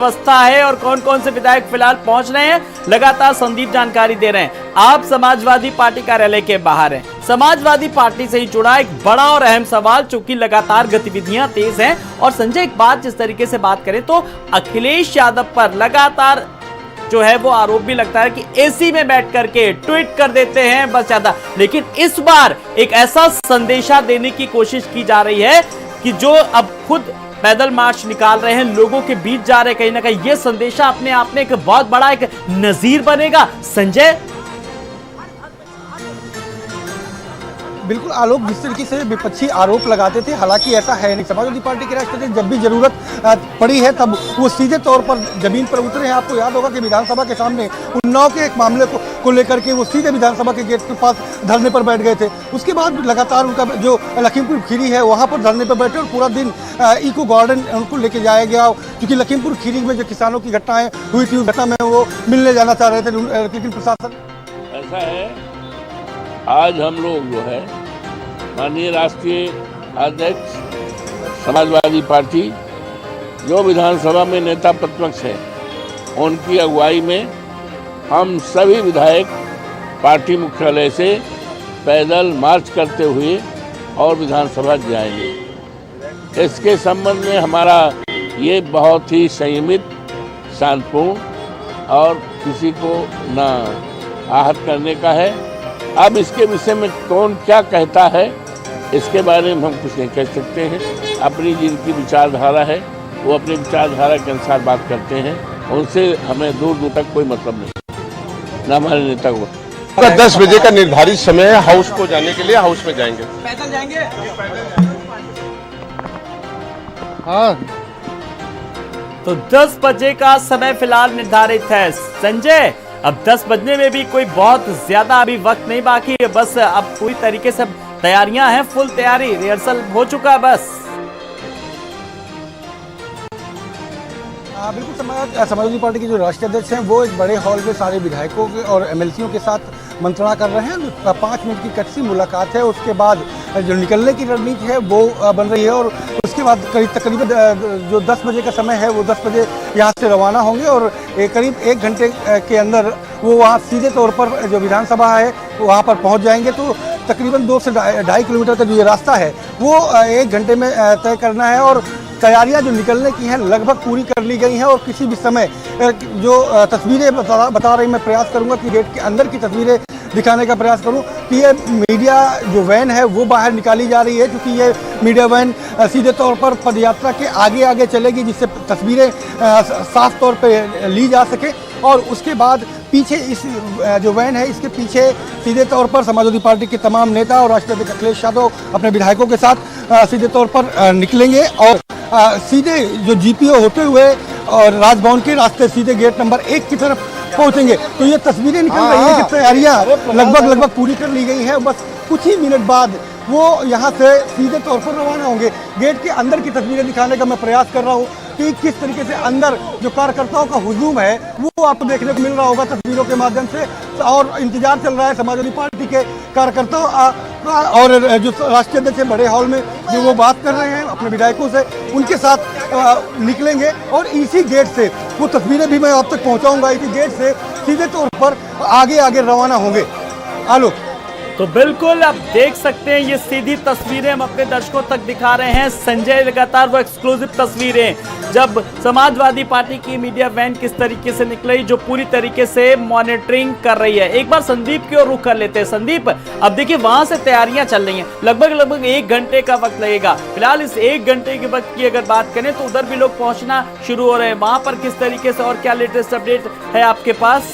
व्यवस्था है और कौन कौन से विधायक फिलहाल पहुंच रहे हैं, लगातार संदीप जानकारी दे रहे हैं। आप समाजवादी पार्टी कार्यालय के बाहर हैं। समाजवादी पार्टी से ही जुड़ा एक बड़ा और अहम सवाल, चूंकि लगातार गतिविधियां तेज हैं। और संजय, एक बात जिस तरीके से बात करें तो अखिलेश यादव पर लगातार जो है वो आरोप भी लगता है कि एसी में बैठ करके ट्वीट कर देते हैं बस ज्यादा। लेकिन इस बार एक ऐसा संदेशा देने की कोशिश की जा रही है कि जो अब खुद पैदल मार्च निकाल रहे हैं, लोगों के बीच जा रहे हैं, कहीं ना कहीं ये संदेशा अपने आप में एक बहुत बड़ा एक नजीर बनेगा। संजय, बिल्कुल आलोक, जिस तरीके से विपक्षी आरोप लगाते थे, हालांकि ऐसा है नहीं। समाजवादी पार्टी के राष्ट्रीय जब भी जरूरत पड़ी है तब वो सीधे तौर पर जमीन पर उतरे हैं। आपको याद होगा कि विधानसभा के सामने उन्नाव के एक मामले को लेकर के वो सीधे विधानसभा के गेट के पास धरने पर बैठ गए थे। उसके बाद लगातार उनका जो लखीमपुर खीरी है वहाँ पर धरने पर बैठे और पूरा दिन इको गार्डन उनको लेके जाया गया, क्योंकि लखीमपुर खीरी में जो किसानों की घटनाएं हुई थी उस घटना में वो मिलने जाना चाह रहे थे, लेकिन प्रशासन ऐसा है। आज हम लोग जो है माननीय राष्ट्रीय अध्यक्ष समाजवादी पार्टी, जो विधानसभा में नेता प्रतिपक्ष है, उनकी अगुवाई में हम सभी विधायक पार्टी मुख्यालय से पैदल मार्च करते हुए और विधानसभा जाएंगे। इसके संबंध में हमारा ये बहुत ही संयमित, शांतिपूर्ण और किसी को ना आहत करने का है। अब इसके विषय में कौन क्या कहता है इसके बारे में हम कुछ नहीं कह सकते हैं। अपनी जिनकी विचारधारा है वो अपनी विचारधारा के अनुसार बात करते हैं, उनसे हमें दूर दूर तक कोई मतलब नहीं, ना हमारे नेता को। 10 बजे का निर्धारित समय है हाउस को जाने के लिए, हाउस में जाएंगे। पैदल जाएंगे। हाँ, तो 10 बजे का समय फिलहाल निर्धारित है। संजय, अब 10 बजने में भी कोई बहुत ज्यादा अभी वक्त नहीं बाकी है, बस अब पूरी तरीके से तैयारियां हैं, फुल तैयारी, रिहर्सल हो चुका बस। बिल्कुल, समाजवादी पार्टी के जो राष्ट्रीय अध्यक्ष हैं वो एक बड़े हॉल में सारे विधायकों के और एमएलसीओं के साथ मंत्रणा कर रहे हैं। 5 मिनट की कच्ची मुलाकात है, उसके बाद जो निकलने की रणनीति है वो बन रही है और उसके बाद तकरीबन जो 10 बजे का समय है वो 10 बजे यहाँ से रवाना होंगे और करीब 1 घंटे के अंदर वो वहाँ सीधे तौर पर जो विधानसभा है वहाँ पर पहुँच जाएंगे। तो तकरीबन 2 से 2.5 किलोमीटर का जो ये रास्ता है वो 1 घंटे में तय करना है और तैयारियां जो निकलने की हैं लगभग पूरी कर ली गई हैं। और किसी भी समय जो तस्वीरें बता रही, मैं प्रयास करूंगा कि गेट के अंदर की तस्वीरें दिखाने का प्रयास करूं कि ये मीडिया जो वैन है वो बाहर निकाली जा रही है, क्योंकि ये मीडिया वैन सीधे तौर पर पदयात्रा के आगे आगे चलेगी, जिससे तस्वीरें साफ तौर पे ली जा सके। और उसके बाद पीछे इस जो वैन है इसके पीछे सीधे तौर पर समाजवादी पार्टी के तमाम नेता और राष्ट्रीय अध्यक्ष अखिलेश यादव अपने विधायकों के साथ सीधे तौर पर निकलेंगे और सीधे जो जीपीओ होते हुए और राजभवन के रास्ते सीधे गेट नंबर 1 की तरफ पहुंचेंगे। तो ये तस्वीरें निकल रही हैं कि तैयारियां लगभग पूरी कर ली गई हैं। बस कुछ ही मिनट बाद वो यहाँ से सीधे तौर पर रवाना होंगे। गेट के अंदर की तस्वीरें दिखाने का मैं प्रयास कर रहा हूँ कि किस तरीके से अंदर जो कार्यकर्ताओं का हुजूम है वो आपको देखने को मिल रहा होगा तस्वीरों के माध्यम से। और इंतजार चल रहा है समाजवादी पार्टी के कार्यकर्ताओं और जो राष्ट्रीय अध्यक्ष बड़े हॉल में जो वो बात कर रहे हैं अपने विधायकों से, उनके साथ निकलेंगे और इसी गेट से वो तस्वीरें भी मैं आप तक पहुंचाऊंगा। इसी गेट से सीधे तौर पर आगे आगे रवाना होंगे। आलोक, तो बिल्कुल आप देख सकते हैं ये सीधी तस्वीरें हम अपने दर्शकों तक दिखा रहे हैं। संजय, लगातार वो एक्सक्लूसिव तस्वीरें जब समाजवादी पार्टी की मीडिया वैन किस तरीके से निकली, जो पूरी तरीके से मॉनिटरिंग कर रही है। एक बार संदीप की ओर रुख कर लेते हैं। संदीप, अब देखिए वहां से तैयारियां चल रही हैं, लगभग 1 घंटे का वक्त लगेगा। फिलहाल इस 1 घंटे के वक्त की अगर बात करें तो उधर भी लोग पहुंचना शुरू हो रहे हैं। वहां पर किस तरीके से और क्या लेटेस्ट अपडेट है आपके पास?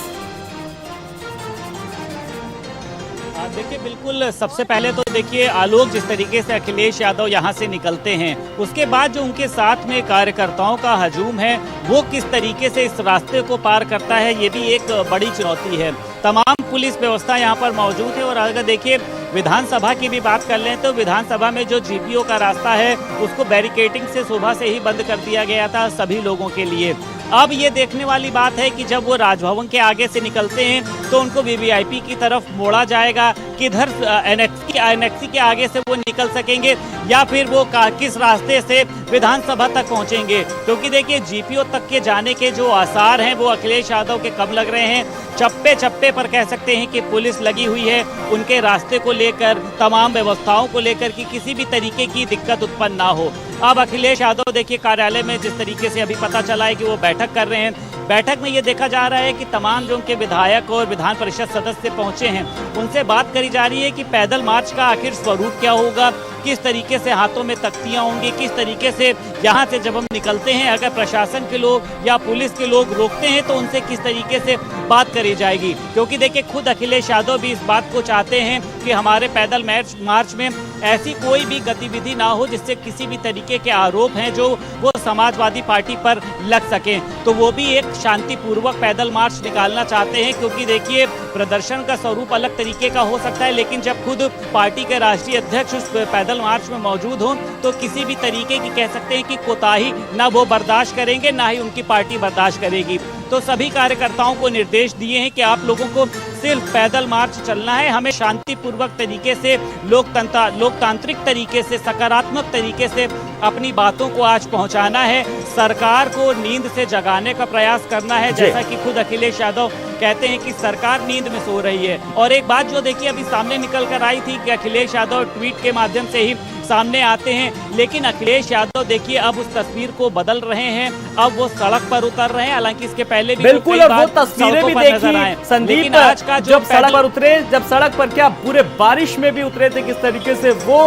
देखिए, बिल्कुल सबसे पहले तो देखिए आलोक, जिस तरीके से अखिलेश यादव यहाँ से निकलते हैं, उसके बाद जो उनके साथ में कार्यकर्ताओं का हजूम है वो किस तरीके से इस रास्ते को पार करता है, ये भी एक बड़ी चुनौती है। तमाम पुलिस व्यवस्था यहाँ पर मौजूद है। और अगर देखिए विधानसभा की भी बात कर लें तो विधानसभा में जो जीपीओ का रास्ता है उसको बैरिकेडिंग से सुबह से ही बंद कर दिया गया था सभी लोगों के लिए। अब ये देखने वाली बात है कि जब वो राजभवन के आगे से निकलते हैं तो उनको वीवीआईपी की तरफ मोड़ा जाएगा, किधर एनेक्सी के आगे से वो निकल सकेंगे, या फिर वो किस रास्ते से विधानसभा तक पहुंचेंगे, क्योंकि देखिए जीपीओ तक के जाने के जो आसार हैं वो अखिलेश यादव के कब लग रहे हैं। चप्पे चप्पे पर कह सकते हैं कि पुलिस लगी हुई है उनके रास्ते को लेकर, तमाम व्यवस्थाओं को लेकर कि किसी भी तरीके की दिक्कत उत्पन्न ना हो। अब अखिलेश यादव देखिए कार्यालय में जिस तरीके से अभी पता चला है कि वो बैठक कर रहे हैं, बैठक में ये देखा जा रहा है कि तमाम जो उनके विधायक और विधान परिषद सदस्य पहुंचे हैं उनसे बात करी जा रही है कि पैदल मार्च का आखिर स्वरूप क्या होगा, किस तरीके से हाथों में तख्तियां होंगी, किस तरीके से यहाँ से जब हम निकलते हैं अगर प्रशासन के लोग या पुलिस के लोग रोकते हैं तो उनसे किस तरीके से बात करी जाएगी। क्योंकि देखिए खुद अखिलेश यादव भी इस बात को चाहते हैं कि हमारे पैदल मार्च में ऐसी कोई भी गतिविधि ना हो जिससे किसी भी तरीके के आरोप हैं जो वो समाजवादी पार्टी पर लग सकें, तो वो भी एक शांतिपूर्वक पैदल मार्च निकालना चाहते हैं। क्योंकि देखिए प्रदर्शन का स्वरूप अलग तरीके का हो सकता है, लेकिन जब खुद पार्टी के राष्ट्रीय अध्यक्ष उस पैदल मार्च में मौजूद हों तो किसी भी तरीके की कह सकते हैं कि कोताही ना वो बर्दाश्त करेंगे ना ही उनकी पार्टी बर्दाश्त करेगी। तो सभी कार्यकर्ताओं को निर्देश दिए हैं कि आप लोगों को सिर्फ पैदल मार्च चलना है, हमें शांतिपूर्वक तरीके से लोकतांत्रिक तरीके से सकारात्मक तरीके से अपनी बातों को आज पहुंचाना है, सरकार को नींद से जगाने का प्रयास करना है, जैसा कि खुद अखिलेश यादव कहते हैं कि सरकार नींद में सो रही है। और एक बात जो देखिए अभी सामने निकल कर आई थी कि अखिलेश यादव ट्वीट के माध्यम से ही सामने आते हैं, लेकिन अखिलेश यादव देखिए अब उस तस्वीर को बदल रहे हैं, अब वो सड़क पर उतर रहे हैं। हालांकि इसके पहले भी बिल्कुल, और वो तस्वीरें भी देखी संदीप आज का जब सड़क पर उतरे, जब सड़क पर क्या पूरे बारिश में भी उतरे थे, किस तरीके से वो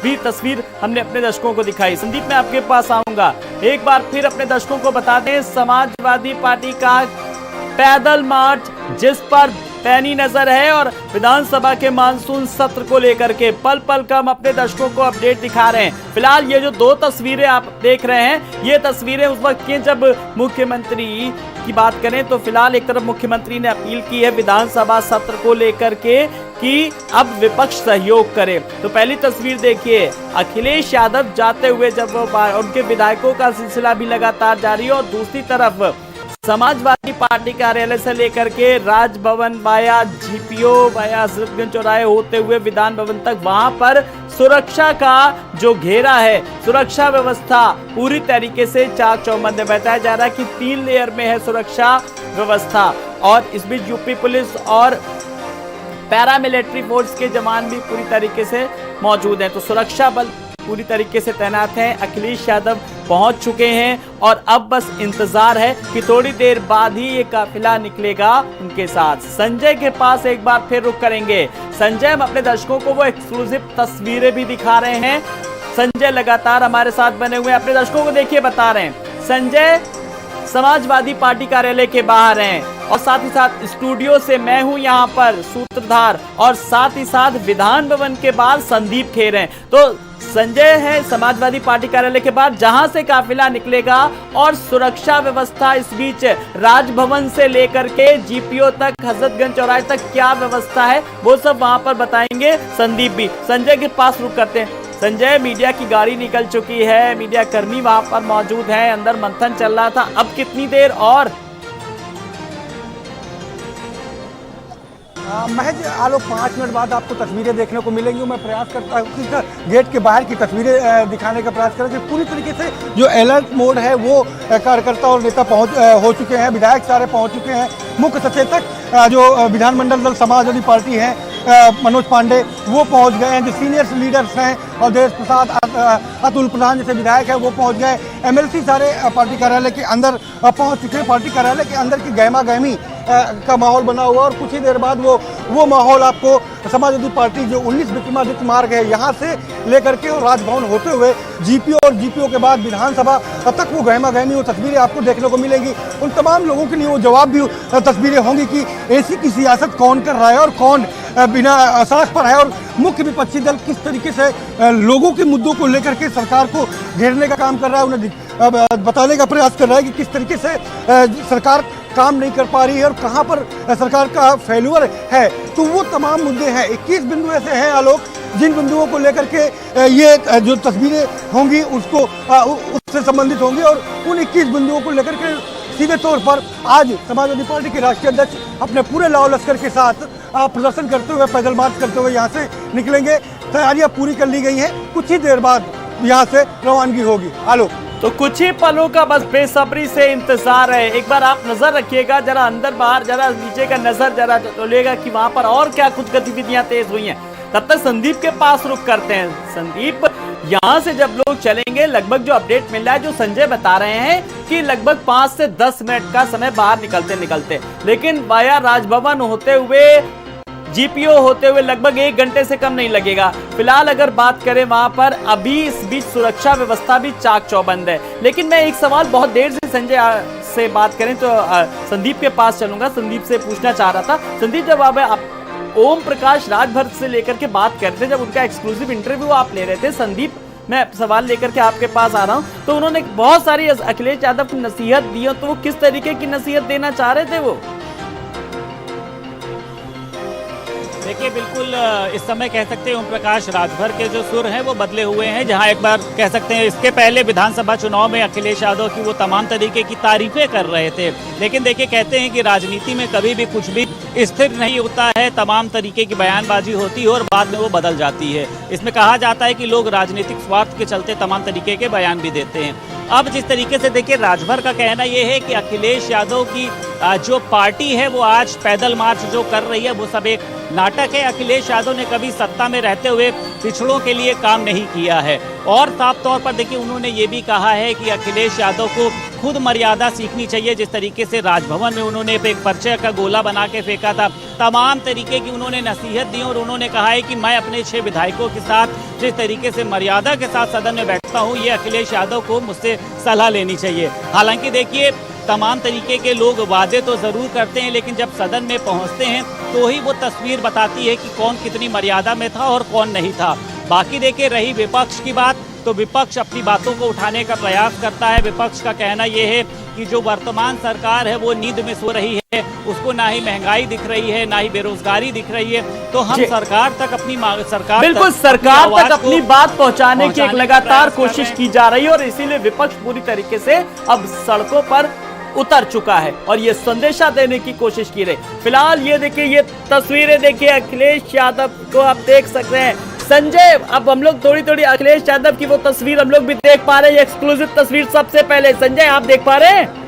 भी तस्वीर हमने अपने दर्शकों को दिखाई। संदीप मैं आपके पास आऊंगा, एक बार फिर अपने दर्शकों को बता दें समाजवादी पार्टी का पैदल मार्च जिस पर पैनी नजर है और विधानसभा के मानसून सत्र को लेकर के पल पल का हम अपने दर्शकों को अपडेट दिखा रहे हैं। फिलहाल ये जो दो तस्वीरें आप देख रहे हैं ये तस्वीरें उस वक्त की जब मुख्यमंत्री की बात करें तो फिलहाल एक तरफ मुख्यमंत्री ने अपील की है विधानसभा सत्र को लेकर के कि अब विपक्ष सहयोग करे। तो पहली तस्वीर देखिए अखिलेश यादव जाते हुए जब उनके विधायकों का सिलसिला भी लगातार जारी है और दूसरी तरफ समाजवादी पार्टी कार्यालय से लेकर के Raj Bhavan via GPO via Hazratganj चौराहे होते हुए विधान भवन तक वहां पर सुरक्षा का जो घेरा है, सुरक्षा व्यवस्था पूरी तरीके से चाक चौबंद है। बताया जा रहा है कि 3 लेयर में है सुरक्षा व्यवस्था और इस बीच यूपी पुलिस और पैरामिलिट्री फोर्स के जवान भी पूरी तरीके से मौजूद हैं। तो सुरक्षा बल पूरी तरीके से तैनात हैं। अखिलेश यादव पहुंच चुके हैं और अब बस इंतजार है कि थोड़ी देर बाद ही ये काफिला निकलेगा उनके साथ। संजय के पास एक बार फिर रुक करेंगे। संजय हम अपने दर्शकों को वो एक्सक्लूसिव तस्वीरें भी दिखा रहे हैं। संजय लगातार हमारे साथ बने हुए अपने दर्शकों को देखिए बता रहे हैं। संजय समाजवादी पार्टी कार्यालय के बाहर हैं और साथ ही साथ स्टूडियो से मैं हूं यहां पर सूत्रधार और साथ ही साथ विधान भवन के बाहर संदीप खेर हैं। तो संजय है समाजवादी पार्टी कार्यालय के बाहर जहां से काफिला निकलेगा और सुरक्षा व्यवस्था इस बीच राजभवन से लेकर के जीपीओ तक हजरतगंज चौराहे तक क्या व्यवस्था है वो सब वहां पर बताएंगे संदीप भी। संजय के पास रुक करते हैं। संजय मीडिया की गाड़ी निकल चुकी है, मीडिया कर्मी वहां पर मौजूद है, अंदर मंथन चल रहा था, अब कितनी देर और महज आलोक 5 मिनट बाद आपको तस्वीरें देखने को मिलेंगी। मैं प्रयास करता हूँ कि गेट के बाहर की तस्वीरें दिखाने का प्रयास करें कि पूरी तरीके से जो अलर्ट मोड है वो कार्यकर्ता और नेता हो चुके हैं, विधायक सारे पहुँच चुके हैं। मुख्य सचेतक जो विधानमंडल दल समाजवादी पार्टी है मनोज पांडे वो पहुंच गए हैं। जो सीनियर लीडर्स हैं और देश प्रसाद अतुल प्रधान जैसे विधायक हैं वो पहुंच गए। एमएलसी सारे पार्टी कार्यालय के अंदर पहुंच चुके हैं। पार्टी कार्यालय के अंदर की गहमा गहमी का माहौल बना हुआ और कुछ ही देर बाद वो माहौल आपको समाजवादी पार्टी जो 19 विक्रमादित्य मार्ग है यहाँ से लेकर के और राजभवन होते हुए जीपीओ और जीपीओ के बाद विधानसभा तक वो गहमा गहमी वो तस्वीरें आपको देखने को मिलेंगी। उन तमाम लोगों के लिए वो जवाब भी तस्वीरें होंगी कि ऐसी की सियासत कौन कर रहा है और कौन बिना सड़क पर है और मुख्य विपक्षी दल किस तरीके से लोगों के मुद्दों को लेकर के सरकार को घेरने का काम कर रहा है, उन्हें बताने का प्रयास कर रहा है कि किस तरीके से सरकार काम नहीं कर पा रही है और कहां पर सरकार का फेल्यूर है। तो वो तमाम मुद्दे हैं। 21 बिंदु ऐसे हैं आलोक जिन बिंदुओं को लेकर के ये जो तस्वीरें होंगी उससे संबंधित होंगी और उन 21 बिंदुओं को लेकर के सीधे तौर पर आज समाजवादी पार्टी के राष्ट्रीय अध्यक्ष अपने पूरे लाव लश्कर के साथ प्रदर्शन करते हुए, पैदल मार्च करते हुए यहाँ से निकलेंगे। तैयारियां पूरी कर ली गई हैं, कुछ ही देर बाद यहाँ से रवानगी होगी। आलोक, तो कुछ ही पलों का बस बेसब्री से इंतजार है। एक बार आप नजर रखिएगा, जरा अंदर बाहर, जरा नीचे का नजर जरा डोलिएगा कि वहां पर और क्या कुछ गतिविधियां तेज हुई हैं। तब तक संदीप के पास रुक करते हैं। संदीप, यहाँ से जब लोग चलेंगे, लगभग जो अपडेट मिल रहा है, जो संजय बता रहे हैं कि लगभग 5 से 10 मिनट का समय बाहर निकलते, लेकिन वाया राजभवन होते हुए, जीपीओ होते हुए लगभग 1 घंटे से कम नहीं लगेगा। फिलहाल अगर बात करें वहां पर, अभी इस बीच सुरक्षा व्यवस्था भी चाक चौबंद है। लेकिन मैं एक सवाल बहुत देर से संजय से बात करें तो संदीप के पास चलूंगा। संदीप से पूछना चाह रहा था, संदीप, जब आप ओम प्रकाश राजभर से लेकर के बात करते थे, जब उनका एक्सक्लूसिव इंटरव्यू आप ले रहे थे, संदीप, मैं सवाल लेकर के आपके पास आ रहा हूं, तो उन्होंने बहुत सारी अखिलेश यादव की नसीहत दी, तो वो किस तरीके की नसीहत देना चाह रहे थे वो? देखिए, बिल्कुल इस समय कह सकते हैं ओम प्रकाश राजभर के जो सुर हैं वो बदले हुए हैं। जहां एक बार कह सकते हैं इसके पहले विधानसभा चुनाव में अखिलेश यादव की वो तमाम तरीके की तारीफें कर रहे थे, लेकिन देखिए, कहते हैं कि राजनीति में कभी भी कुछ भी स्थिर नहीं होता है, तमाम तरीके की बयानबाजी होती है और बाद में वो बदल जाती है। इसमें कहा जाता है कि लोग राजनीतिक स्वार्थ के चलते तमाम तरीके के बयान भी देते हैं। अब जिस तरीके से देखिए, राजभर का कहना ये है कि अखिलेश यादव की जो पार्टी है वो आज पैदल मार्च जो कर रही है वो सब एक नाटक है। अखिलेश यादव ने कभी सत्ता में रहते हुए पिछड़ों के लिए काम नहीं किया है। और साफ तौर पर देखिए, उन्होंने ये भी कहा है कि अखिलेश यादव को खुद मर्यादा सीखनी चाहिए। जिस तरीके से राजभवन में उन्होंने एक परिचय का गोला बना के फेंका था, तमाम तरीके की उन्होंने नसीहत दी और उन्होंने कहा है कि मैं अपने 6 विधायकों के साथ जिस तरीके से मर्यादा के साथ सदन में बैठता हूं, ये अखिलेश यादव को मुझसे सलाह लेनी चाहिए। हालांकि देखिए, तमाम तरीके के लोग वादे तो जरूर करते हैं, लेकिन जब सदन में पहुंचते हैं तो ही वो तस्वीर बताती है कि कौन कितनी मर्यादा में था और कौन नहीं था। बाकी देखिए, रही विपक्ष की बात, तो विपक्ष अपनी बातों को उठाने का प्रयास करता है। विपक्ष का कहना यह है कि जो वर्तमान सरकार है वो नींद में सो रही है, उसको ना ही महंगाई दिख रही है, ना ही बेरोजगारी दिख रही है। तो हम सरकार तक अपनी सरकार बिल्कुल सरकार तक अपनी बात पहुंचाने की एक लगातार कोशिश की जा रही है और इसीलिए विपक्ष पूरी तरीके से अब सड़कों पर उतर चुका है और ये संदेशा देने की कोशिश की रही। फिलहाल ये देखिए, ये तस्वीरें देखिए अखिलेश यादव को आप देख सकते हैं। संजय, अब हम लोग थोड़ी थोड़ी अखिलेश यादव की वो तस्वीर हम लोग भी देख पा रहे हैं, एक्सक्लूसिव तस्वीर सबसे पहले। संजय, आप देख पा रहे हैं?